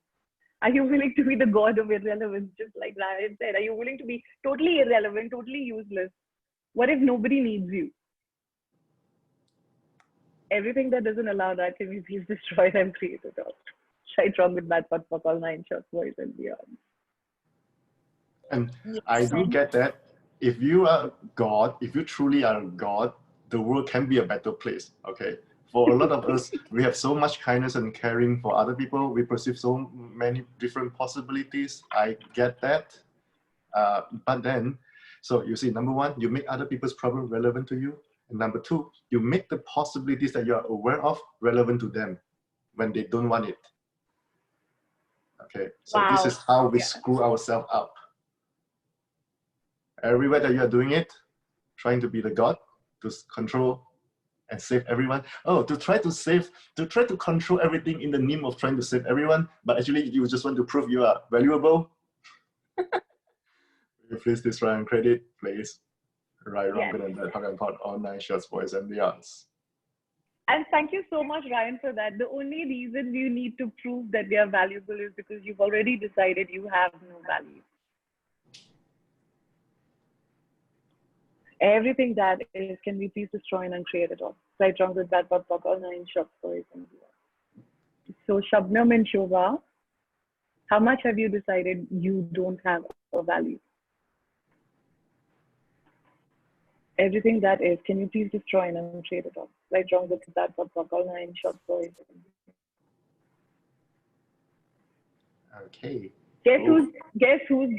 Are you willing to be the God of irrelevance, just like Ryan said? Are you willing to be totally irrelevant, totally useless? What if nobody needs you? Everything that doesn't allow that, can we please destroy it and create it all? Right, wrong with bad, fuck, all nine shots, boys and beyond. And Yes. I do get that. If you are God, if you truly are God, the world can be a better place. Okay. For a lot of us, we have so much kindness and caring for other people. We perceive so many different possibilities. I get that. But then, so you see, number one, you make other people's problem relevant to you. And number two, you make the possibilities that you are aware of relevant to them when they don't want it. Okay. So Wow. this is how we screw ourselves up. Everywhere that you are doing it, trying to be the God, to control and save everyone. Oh, to try to control everything in the name of trying to save everyone, but actually you just want to prove you are valuable. You please destroy and credit, please. Right, wrong, good and bad, hot and pot, all nine shots, boys and beyonds. And thank you so much, Ryan, for that. The only reason you need to prove that they are valuable is because you've already decided you have no value. Everything that is, can we please destroy and uncreate it all? Right, wrong, good, bad, pot, all nine shots, boys and beyond. So Shabnam and Shobha, how much have you decided you don't have a value? Everything that is, can you please destroy and uncreate it all? Right, wrong, good, bad, pot, all nine shots, boys and beyond. Okay. Guess who's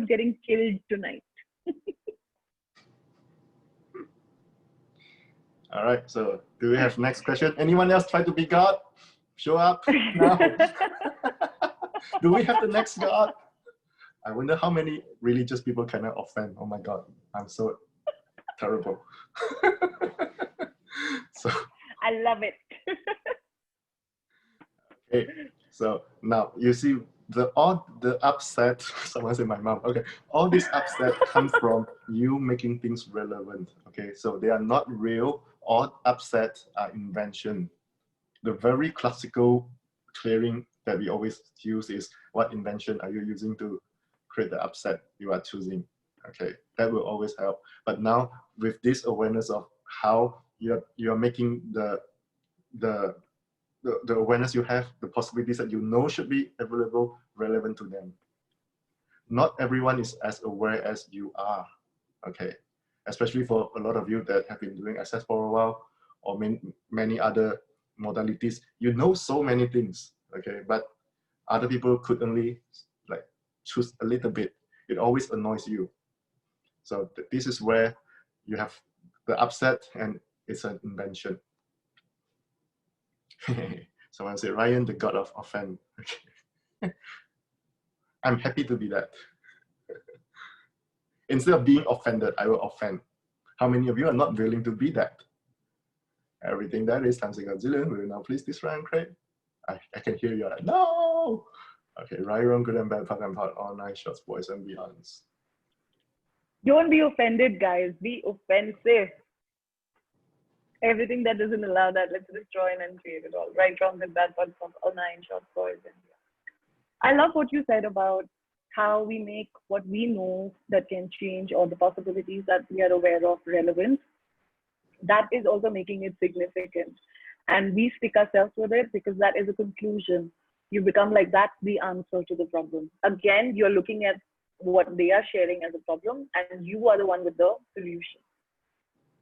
getting killed tonight? All right, so do we have next question? Anyone else try to be God? Show up now. Do we have the next God? I wonder how many religious people can I offend. Oh my God, I'm so terrible. So I love it. okay, so now you see all the upset. Someone said my mom. Okay, all this upset comes from you making things relevant. Okay, so they are not real. All upset are invention. The very classical clearing that we always use is, what invention are you using to create the upset you are choosing? Okay, that will always help. But now with this awareness of how you're making the awareness you have, the possibilities that you know should be available, relevant to them. Not everyone is as aware as you are. Okay, especially for a lot of you that have been doing access for a while, or many other modalities. You know so many things, okay, but other people could only like choose a little bit. It always annoys you. So this is where you have the upset, and it's an invention. Someone said, Ryan, the God of offend. Okay. I'm happy to be that. Instead of being offended, I will offend. How many of you are not willing to be that? Everything that is times a gazillion, will you now please destroy and create? I can hear you like, no! Okay, right, wrong, good and bad, fuck and pot, all nine shots, boys and beyonds. Don't be offended, guys. Be offensive. Everything that doesn't allow that, let's destroy and uncreate it all. Right, wrong, good, bad, all nine shots, boys and beyond. I love what you said about how we make what we know that can change, or the possibilities that we are aware of, relevant. That is also making it significant. And we stick ourselves with it because that is a conclusion. You become like, that's the answer to the problem. Again, you're looking at what they are sharing as a problem, and you are the one with the solution.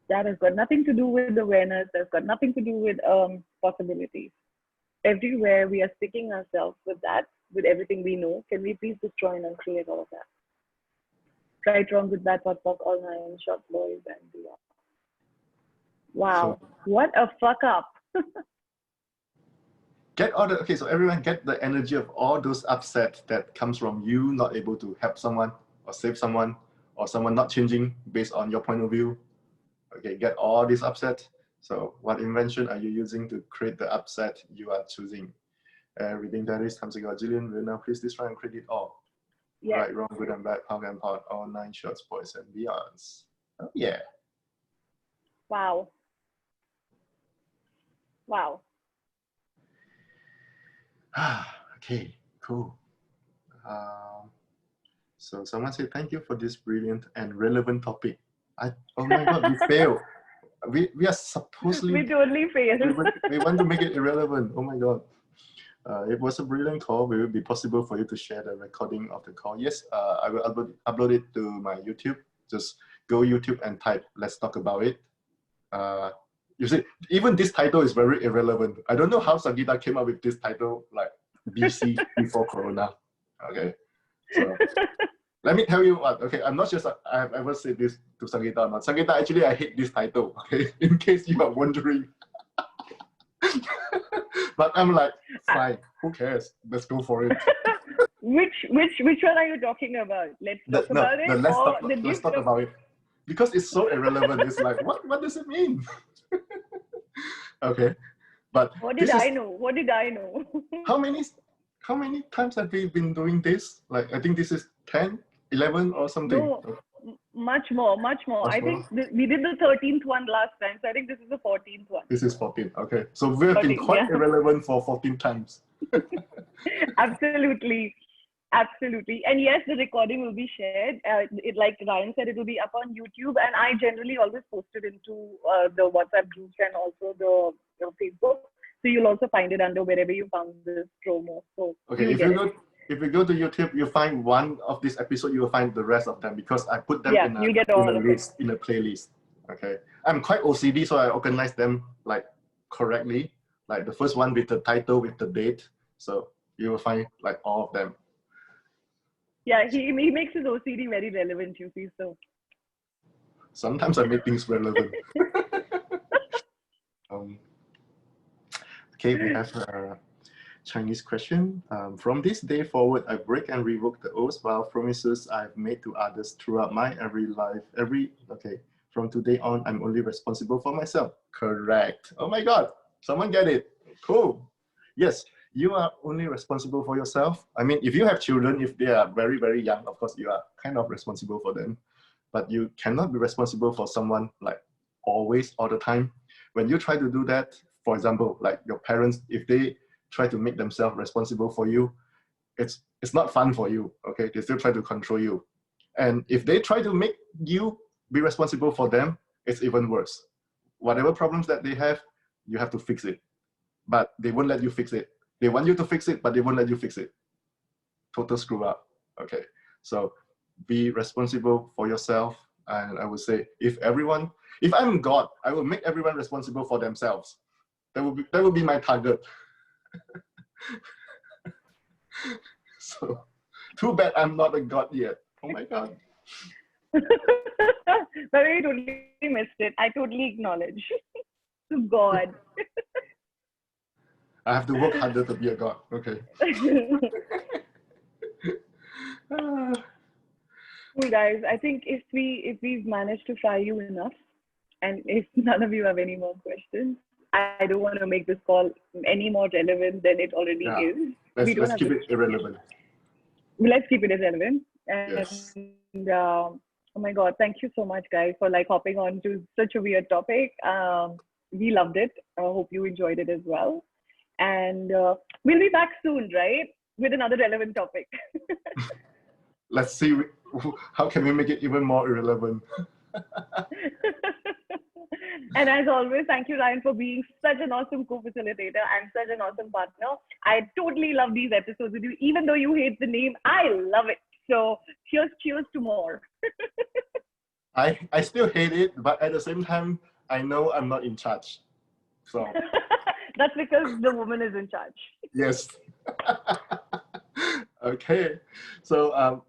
That has got nothing to do with awareness. That's got nothing to do with possibilities. Everywhere we are sticking ourselves with that, with everything we know. Can we please destroy and uncreate all of that? Right, wrong, good, bad, pot, pock, all nine, short boys and beyond. Wow, So what a fuck up. so everyone get the energy of all those upset that comes from you not able to help someone or save someone or someone not changing based on your point of view. Okay, get all this upset. So what invention are you using to create the upset you are choosing? Reading diaries, times ago, Jillian, will now please destroy and credit all. Yes. Right, wrong, good and bad, punk and pot, all nine shorts, boys and beyonds. Oh yeah. Wow. Wow. Okay, cool. So someone said, thank you for this brilliant and relevant topic. Oh my God, we failed. We are supposedly, We totally failed. we want to make it irrelevant. Oh my God. It was a brilliant call. Will it be possible for you to share the recording of the call? Yes, I will upload it to my YouTube. Just go YouTube and type, let's talk about it. You see, even this title is very irrelevant. I don't know how Sangeeta came up with this title, like BC, before Corona. Okay, so let me tell you what. Okay, I'm not sure I have ever said this to Sangeeta or not. Sangeeta, actually, I hate this title. Okay, in case you are wondering. But I'm like, fine, who cares? Let's go for it. Which one are you talking about? Let's talk about it. Let's talk about it. Because it's so irrelevant. It's like, what does it mean? Okay, but what did I know? What did I know? How many times have we been doing this? Like, I think this is 10, 11 or something. No, much more. I think we did the 13th one last time, so I think this is the 14th one. This is 14. Okay, so we have been quite irrelevant for 14 times. Absolutely. And yes, the recording will be shared. Like Ryan said, it will be up on YouTube, and I generally always post it into the WhatsApp groups and also the Facebook. So you'll also find it under wherever you found this promo. So okay, if you go to YouTube, you find one of this episode, you will find the rest of them because I put them in a playlist. Okay, I'm quite OCD, so I organize them like correctly. Like the first one with the title, with the date. So you will find like all of them. Yeah, he makes his OCD very relevant, you see. So sometimes I make things relevant. Okay, we have a Chinese question. From this day forward, I break and revoke the oaths while promises I've made to others throughout my from today on, I'm only responsible for myself. Correct. Oh my God, someone get it. Cool. Yes, you are only responsible for yourself. I mean, if you have children, if they are very, very young, of course, you are kind of responsible for them. But you cannot be responsible for someone like always, all the time. When you try to do that, for example, like your parents, if they try to make themselves responsible for you, it's not fun for you, okay? They still try to control you. And if they try to make you be responsible for them, it's even worse. Whatever problems that they have, you have to fix it. But they won't let you fix it. They want you to fix it, but they won't let you fix it. Total screw up, okay? So be responsible for yourself. And I would say, if I'm God, I will make everyone responsible for themselves. That would be my target. So, too bad I'm not a God yet. Oh my God. But I totally missed it. I totally acknowledge. To God. I have to work harder to be a God. Okay. Cool, guys. I think if we've managed to fry you enough, and if none of you have any more questions, I don't want to make this call any more relevant than it already is. Let's keep it irrelevant. Let's keep it irrelevant. And yes. Oh my God, thank you so much, guys, for like hopping on to such a weird topic. We loved it. I hope you enjoyed it as well. And we'll be back soon, right? With another relevant topic. Let's see how can we make it even more irrelevant. And as always, thank you, Ryan, for being such an awesome co-facilitator and such an awesome partner. I totally love these episodes with you. Even though you hate the name, I love it. So cheers to more. I still hate it, but at the same time, I know I'm not in charge. So that's because the woman is in charge. Yes. Okay. So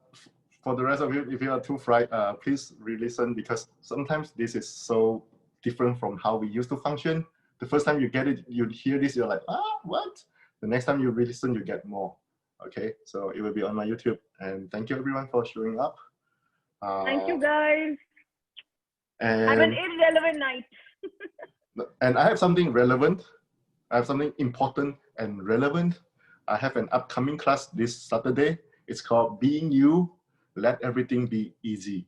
for the rest of you, if you are too fried, please re-listen, because sometimes this is so different from how we used to function. The first time you get it, you hear this, you're like, what? The next time you re-listen, you get more. Okay, so it will be on my YouTube. And thank you everyone for showing up. Thank you guys. And Have an irrelevant night. and I have something relevant. I have something important and relevant. I have an upcoming class this Saturday. It's called Being You, Let Everything Be Easy.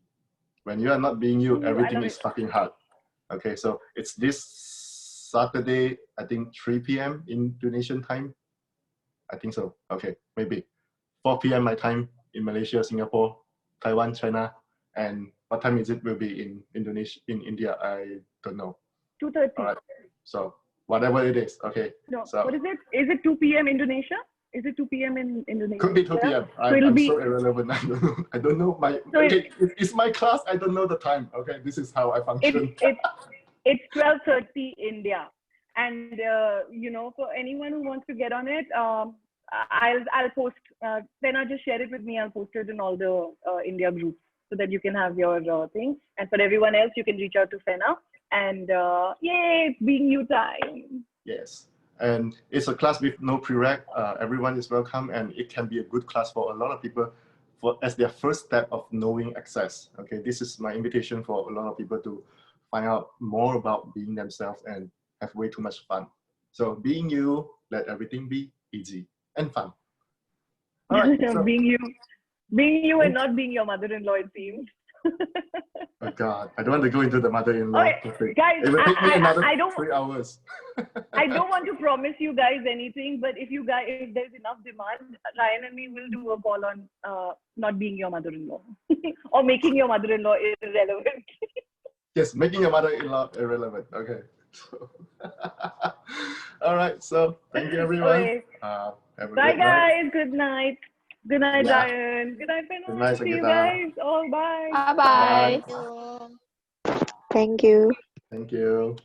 When you are not being you, everything is fucking hard. Okay, so it's this Saturday, I think 3 p.m. Indonesian time. I think so. Okay, maybe 4 p.m. my time in Malaysia, Singapore, Taiwan, China. And what time is it will be in Indonesia, in India? I don't know. 2:30. All right. So whatever it is, okay. No, so, what is it? Is it 2 p.m. Indonesia? Is it 2 p.m. in Indonesia? Could be 2 p.m. I'm so irrelevant. I don't know. It's my class. I don't know the time. Okay, this is how I function. It's 12:30 India, and you know, for anyone who wants to get on it, I'll post. Then just share it with me. I'll post it in all the India groups so that you can have your thing. And for everyone else, you can reach out to Fena. And yay, it's Being You time. Yes. And it's a class with no prereq. Everyone is welcome, and it can be a good class for a lot of people as their first step of knowing access. Okay, this is my invitation for a lot of people to find out more about being themselves and have way too much fun. So being you, let everything be easy and fun. All right. So, being you and not being your mother-in-law, it seems. Oh God, I don't want to go into the mother-in-law topic. Guys, it will take me another I don't, 3 hours. I don't want to promise you guys anything, but if there's enough demand, Ryan and me will do a call on not being your mother-in-law or making your mother-in-law irrelevant. Yes, making your mother-in-law irrelevant. Okay. All right. So thank you, everyone. Okay. Have a Bye, good guys. night. Good night. Good night, Yeah. Ryan. Good night, Fena. Good night, See you Sangeeta. guys. All bye. Bye-bye. Bye. Thank you. Thank you.